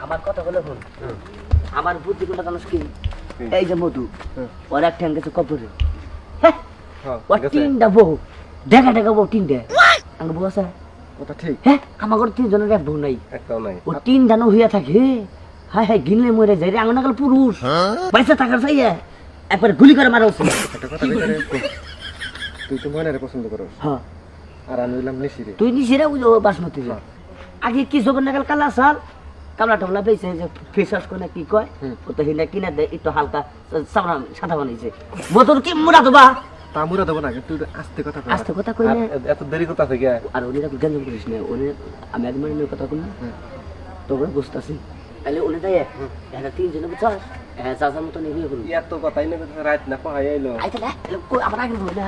আমার কথা বলে বল আমার বুদ্ধি কোনটা জানিস কি এই যে মধু ওর এক ঠ্যাং গেছে কবরে হ্যাঁ ও তিনটা বউ দেখা দেখা বউ তিনটে আঙ্গ বউ আছে কথা ঠিক হ্যাঁ আমার ঘরে তিনজনের এক বউ নাই একটাও নাই ও তিন জানো হইয়া থাকে হায় হায় গিনলে মরে যায় রে আঙ্গনাকাল পুরুষ পয়সা থাকার চাইয়া একবার গুলি করে মারা উচিত একটা কথা কইতারে তুই তো ময়নারে পছন্দ করস হ্যাঁ আর আমি হইলাম নিশিরে তুই নিছিরা বুঝো বাসমতি রে আগে কি সব নাকাল কালা সাল কামলা টামলা বেঁচে যে ফেস ওয়াশ করে কি কয় ও তো হিনা কিনা দেয় একটু হালকা সামনা সাদা বানাইছে বোতল কি মুড়া দেবা তামুরা দেব না তুই আস্তে কথা কই আস্তে কথা কই না এত দেরি কথা থেকে আর উনি তো গঞ্জন করিস না উনি আমি একবার নিয়ে কথা কই না তোকে বুঝতাছি তাহলে উনি দেয় এটা তিনজন বুঝছ হ্যাঁ চাচার মতো নিয়ে করবি এত কথাই না রাত না পাহাই আইলো আইতে না কই আমার আগে বল না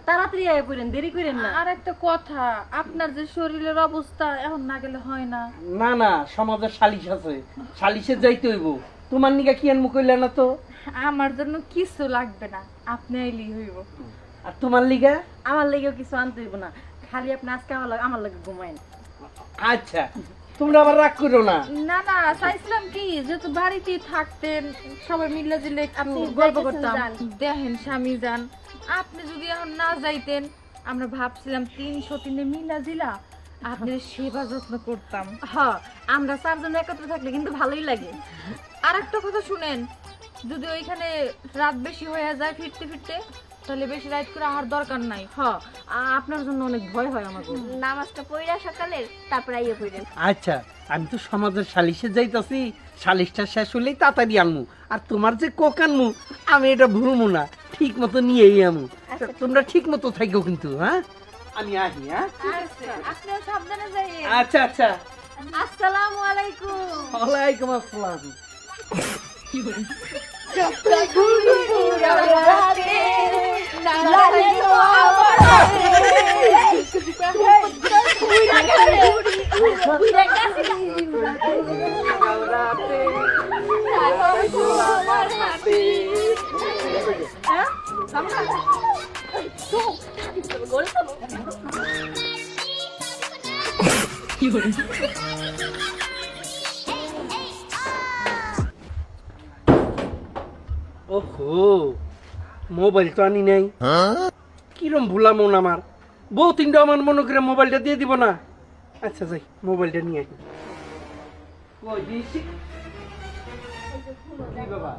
তাড়াতাড়ি আয় পড়েন, দেরি করেন না। আর একটা কথা, আপনার যে শরীরের অবস্থা এখন না গেলে হয় না। না না সমাজের সালিশ আছে, সালিশে যাইতে হইব। তোমার নিকা কি আনমু কইলা না তো? আমার জন্য কিছু লাগবে না, আপনি আইলেই হইব। আর তোমার লিগা? আমার লেগেও কিছু আনতে হইব না, খালি আপনি আজকে আমার লাগে ঘুমাইন। আচ্ছা তোমরা আবার রাগ করো না। না না, চাইছিলাম কি যেহেতু বাড়িতেই থাকতেন, সবাই মিলে জিলে একটু আপনি গল্প যাইতেছেন, করতাম। যান। দেখেন স্বামী যান, আপনি যদি এখন না যাইতেন আমরা ভাবছিলাম 303 মিলা জিলা আপনার সেবা যত্ন করতাম। হ্যাঁ, আমরা চারজন একত্র থাকলে কিন্তু ভালোই লাগে। আর একটা কথা শুনেন, যদি ওইখানে রাত বেশি হয়ে যায় ফিরতে ফিরতে, তাহলে বেশি রাত করে আহার দরকার নাই। হ্যাঁ, আপনার জন্য অনেক ভয় হয় আমার। নামাজটা পড়া সকালে তারপর আইয়া পড়েন। আচ্ছা আমি তো সমাজের সালিশে যাইতাছি, সালিশটা শেষ হলেই তাড়াতাড়ি আনমু। আর তোমার যে কোক আনমু আমি এটা ভুলমু না, ঠিক মতো নিয়েই আমু। তোমরা ঠিক মতো থাকো কিন্তু। হ্যাঁ আমি আহি। হ্যাঁ আপনিও সাবধানে যাইয়েন। আচ্ছা আচ্ছা। আসসালামু আলাইকুম। ওয়ালাইকুম আসসালাম। ওহো মোবাইল তো আনি নাই, কিরম ভুলা মন আমার। বউ তিনটা আমার মনে করে মোবাইলটা দিয়ে দিব না। আচ্ছা যাই মোবাইলটা নিয়ে আসি। কই দিছি? এই বাবা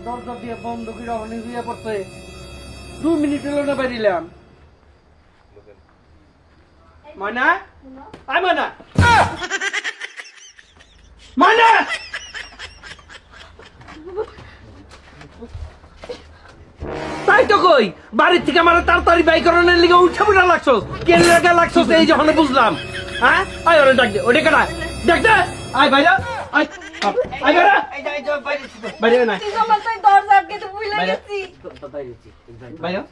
দরজা দিয়ে বন্ধ করে অনেক হইয়া পড়ছে। 2 মিনিট হলো না বেরিলাম। ময়না আয় ময়না, ময়না তাই তো কই বাড়ির থেকে আমার তাড়াতাড়ি বাই করানোর লিগে উঠে পড়া লাগছস। কেন লাগা লাগছস এই যখন বুঝলাম। হ্যাঁ আয় ওরে ডাক দে, ওরে কেডা ডাক দে। আয় বাইরা আয় আয় বাইরা বাইরে না দরজা আটকে তো ভুলে গেছি। বাইরা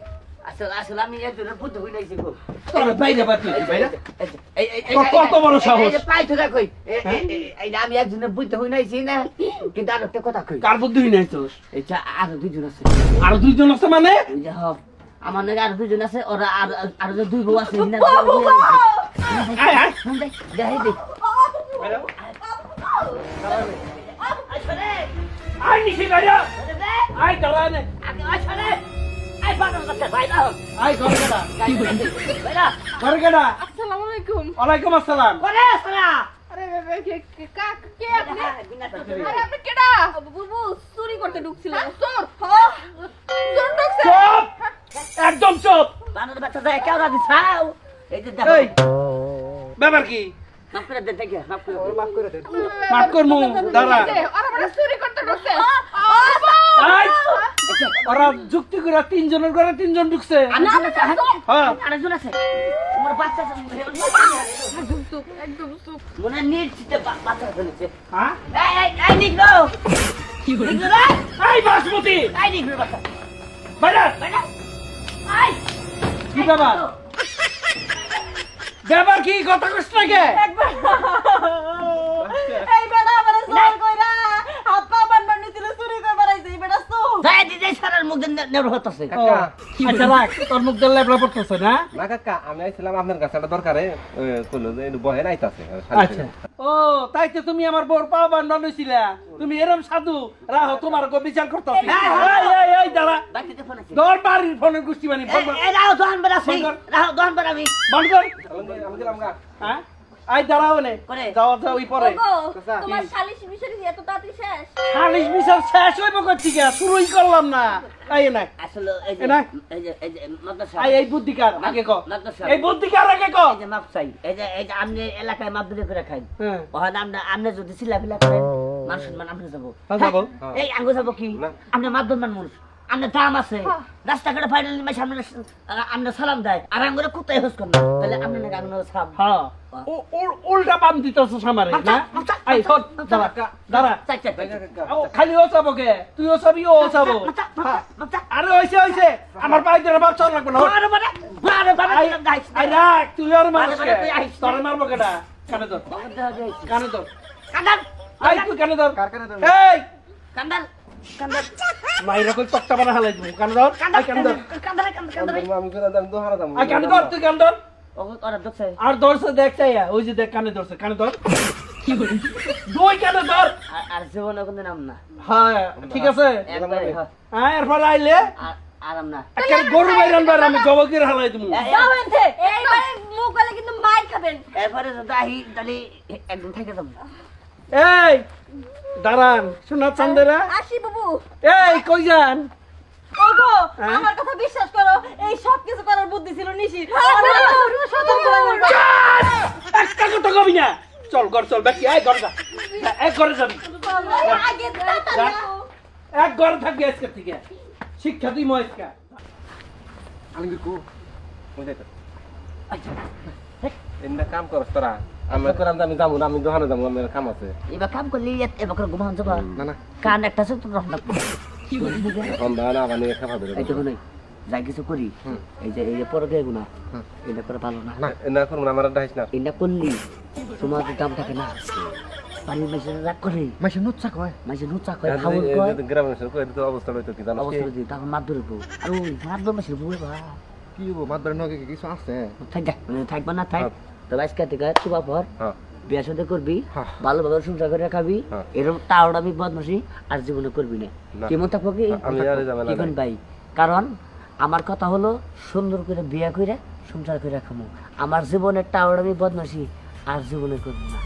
আসলে আসলে আমি একজন বুদ্ধ হই নাইছি গো তোর বাইরে বাতি বাইরা এই কত বড় সাহস। এই পাই তো কই এই আমি একজন বুদ্ধ হই নাইছি না, কিন্তু আর একটা কথা কই। কার বুদ্ধি নাই তোর? এটা আর দুইজন আছে। আর দুইজন আছে মানে? ওই যে আমার নাকি আর দুইজন আছে, ওরা আর আর যে দুই বউ আছে না। আয় আয় যাই দেখ বাইরা আয় নিশি বাইরা আয় দাঁড়ানে আয় ঘরে কেডা ঘরে কেডা? আসসালামু আলাইকুম। ওয়ালাইকুম আসসালাম। আরে কে আপনি? আরে আপনি কেডা? বুবু চুরি করতে ঢুকছিল। চোর? হ্যাঁ চোর ঢুকছে। চুপ একদম চুপ। বানর বাচ্চা যায় কেউ রাজি ছাও। এই যে দেখো এই ব্যাপার কি? মাফ করে দে, দেখে মাফ করে দে। মাফ করে দে মাফ করমু দাঁড়া। ওরা মানে চুরি করতে ঢুকছে। আয় ওরা যুক্তি করে তিনজনের ঘরে তিনজন ঢুকছে। আরেকজন আছে, হ্যাঁ আরেকজন আছে। তোমার বাচ্চা আছে। একদম চুপ, একদম চুপ। মনে নিশ্চিত বাচ্চা ফেলেছে। হ্যাঁ এই নিগ্রো কি করে? এই বাসমতি এই নিগ্রো বাচ্চা বাইরা বেটা আই কি ব্যাপার? ব্যাপার কি কথা কইছ না কে? এই বেড়া আমারে চোর কইরা আপা বানবান নিছিল চুরি করে বেড়াইছে। এই বেড়া চোর। যাই দিতে সারার মুখ দেন নেবড় হতাছে ও, আচ্ছা রাখ তোর মুখ দিয়ে লেবলা পড়তেছে না না কাকা আমি আইছিলাম আপনার কাছে একটা দরকারে কইলো যে একটু বহে নাইতাছে আচ্ছা ও তাই তো তুমি আমার বড় পাওয়া বানাইছিলা তুমি এরকম সাধু রাহো তোমার গো বিচার করতেছি এই দাঁড়া বাড়িতে ফোন আছে তোর বাড়ির ফোনের গোষ্ঠী বানি ফোন এই রাও দোকান বেড়া আছে রাও দোকান বেড়া আমি বন্ধ কর আমি গেলাম গা হ্যাঁ আই দাঁড়াও নে করে। যাওয়া যাও ওই পরে তোমার শালিশ মিশরি এত তাড়াতাড়ি শেষ খালিশ বিচার শেষ হইব করছি কে শুরুই করলাম না এই না আসলে এই যে না। এই যে মাদ্রাসা এই বুদ্ধিকার আগে ক মাদ্রাসা এই বুদ্ধিকার আগে ক এই যে মাপ চাই এই যে আপনি এলাকায় মাপ দিলে করে খাই হ্যাঁ ওখানে আপনি যদি চিল্লাফিল্লা করেন মান সম্মান আপনি যাবো হ্যাঁ, যাবো। এই আঙ্গু যাবো কি না। আপনি মাধ্যম মানুষ আপনার দাম আছে রাস্তাঘাটে ফাইনালি মাসে আপনার সালাম দেয় আর আঙ্গুরে কুত্তাই হোস করেন তাহলে আপনি নাকি আঙ্গুর সালাম হ্যাঁ উল্টা পাম দিতেছ সামারে না এই শোন দাঁড়া দাঁড়া চাই চাই ও, খালি ও চাবো কে তুইও চাবি ও চাবো আরে হইছে আমার পাই ধরে বাপ চল লাগবে না আই রাখ তুই আর মানুষ কে তোর মারবো কেডা কানে ধর কানে ধর আই তুই কানে ধর এই মাইরা কই তক্তা বানা হালাই দিমু কানে ধর আই কানে ধর আমি গেলাম দোহারা দাম আই কানে ধর তুই কানে ধর ওরা দেখছে আর ধরছে দেখছে ওই যে দেখ কানে ধরছে কানে ধর কি বলি দুই কানে ধর আর জীবনে কোনো নাম না হ্যাঁ ঠিক আছে একবারে হ্যাঁ এরপর আইলে আরাম না একটা গরু বাইরান বার আমি জবকের হালাই দিমু যাও এনতে এইবারে মুখ গলে কিন্তু মাইর খাবেন এরপরে যদি আহি তাহলে একদম থেকে যাবো এই দাঁড়ান শোনা চান্দেরা আসি বাবু এই কই যান ওগো হ্যাঁ? আমার কথা বিশ্বাস করো এই সব কিছু করার বুদ্ধি ছিল নিশি একটা কথা কবি না চল ঘর চল বাকি এই ঘর যা এক ঘরে যাবি আগে তাড়াতাড়ি এক ঘরে থাকবি আজকে থেকে শিক্ষা তুই মহেশকা আমি কো বুঝাইতো এন্ডা কাম করছ তোরা আমি করাম আমি যাবো না আমি দোকানে যাবো আমার কাম আছে এবার কাম করলি এবার ঘুমান যাবা না না কান একটা আছে তো রহনা এখন না মানে খাওয়া দেবে এই তো নই যাই কিছু করি এই যে পরে গে গুনা এটা করে ভালো না না না করব না আমার ডাইস না এটা করলি তোমার দাম থাকে না বাড়ির মাসে রাগ করে মাসে নুচ্ছা কয় মাসে নুচা করে খাওয়ার কয় গ্রামের সব কয় তো অবস্থা হইতো কি জানো অবস্থা দিয়ে তখন মাছ ধরবো আর ওই মাছ মাসের বউয়ে বা কি হবো মাদবার নগে কিছু আছে থাকবা না থাক তবে আজকে থেকে চুপা পর হ্যাঁ বিয়ে সাথে করবি হ্যাঁ। ভালোভাবে সংসার করে খাবি হ্যাঁ। এরকম টাওড়াবি বদমাসি আর জীবনে করবি না না। কেমন থাকবো কি আমি আর ঝামেলা এখন নাই। ভাই কারণ আমার কথা হলো সুন্দর করে বিয়ে করে সংসার করে খামো আমার জীবনের টাওড়াবি বদমাসি আর জীবনে করবো না